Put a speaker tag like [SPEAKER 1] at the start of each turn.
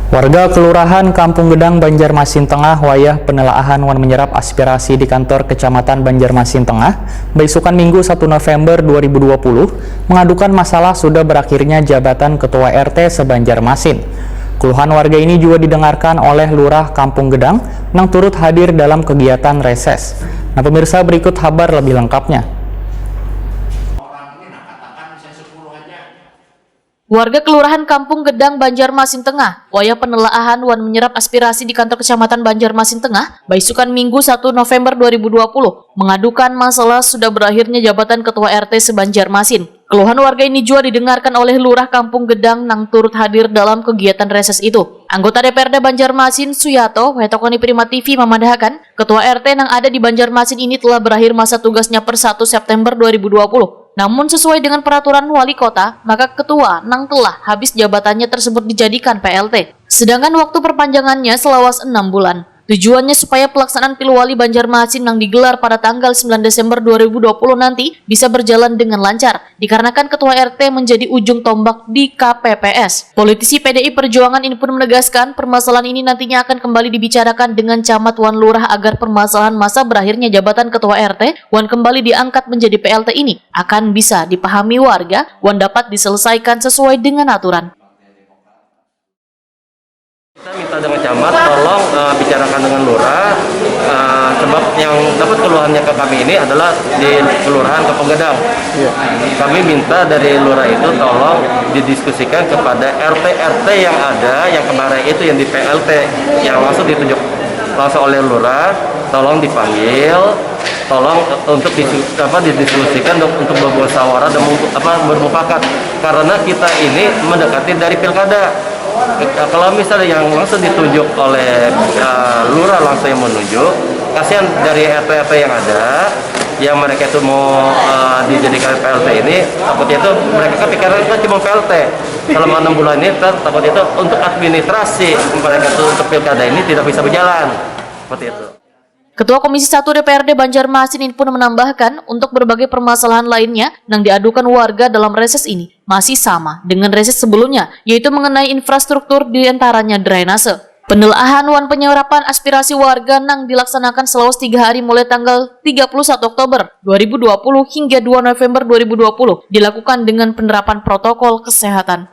[SPEAKER 1] Warga Kelurahan Kampung Gedang, Banjarmasin Tengah, wayah penelaahan wan menyerap aspirasi di kantor Kecamatan Banjarmasin Tengah, beisukan Minggu 1 November 2020, mengadukan masalah sudah berakhirnya jabatan Ketua RT se-Banjarmasin. Keluhan warga ini juga didengarkan oleh Lurah Kampung Gedang yang turut hadir dalam kegiatan reses. Nah pemirsa, berikut kabar lebih lengkapnya.
[SPEAKER 2] Warga Kelurahan Kampung Gedang, Banjarmasin Tengah, wayah penelaahan wan menyerap aspirasi di kantor Kecamatan Banjarmasin Tengah, beisukan Minggu 1 November 2020, mengadukan masalah sudah berakhirnya jabatan Ketua RT se-Banjarmasin. Keluhan warga ini juga didengarkan oleh Lurah Kampung Gedang yang turut hadir dalam kegiatan reses itu. Anggota DPRD Banjarmasin, Suyato, Wetokoni Prima TV memandahkan, Ketua RT yang ada di Banjarmasin ini telah berakhir masa tugasnya per 1 September 2020. Namun sesuai dengan peraturan wali kota, maka ketua nang telah habis jabatannya tersebut dijadikan PLT. Sedangkan waktu perpanjangannya selawas 6 bulan. Tujuannya supaya pelaksanaan Pilwali Banjarmasin yang digelar pada tanggal 9 Desember 2020 nanti bisa berjalan dengan lancar, dikarenakan Ketua RT menjadi ujung tombak di KPPS. Politisi PDI Perjuangan ini pun menegaskan permasalahan ini nantinya akan kembali dibicarakan dengan Camat Wan Lurah agar permasalahan masa berakhirnya jabatan Ketua RT Wan kembali diangkat menjadi PLT ini akan bisa dipahami warga Wan dapat diselesaikan sesuai dengan aturan.
[SPEAKER 3] Kita minta dengan camat tolong bicarakan dengan lurah, sebab yang dapat keluhannya ke kami ini adalah di Kelurahan Kampung Gedang. Kami minta dari lurah itu tolong didiskusikan kepada RT-RT yang ada, yang kemarin itu yang di PLT, yang langsung ditunjuk langsung oleh lurah, tolong dipanggil, tolong untuk didiskusikan untuk bermusyawarah dan bermufakat, karena kita ini mendekati dari pilkada. Kalau misalnya yang langsung ditunjuk oleh lurah langsung yang menunjuk, kasihan dari RT-RT yang ada, yang mereka itu mau dijadikan PLT ini, takutnya itu mereka kan pikiran kan cuma PLT. Selama 6 bulan ini takutnya itu untuk administrasi mereka itu untuk pilkada ini tidak bisa berjalan seperti itu.
[SPEAKER 2] Ketua Komisi 1 DPRD Banjarmasin ini pun menambahkan untuk berbagai permasalahan lainnya yang diadukan warga dalam reses ini masih sama dengan reses sebelumnya, yaitu mengenai infrastruktur diantaranya drainase. Penelaahan wan penyerapan aspirasi warga yang dilaksanakan selama 3 hari mulai tanggal 31 Oktober 2020 hingga 2 November 2020 dilakukan dengan penerapan protokol kesehatan.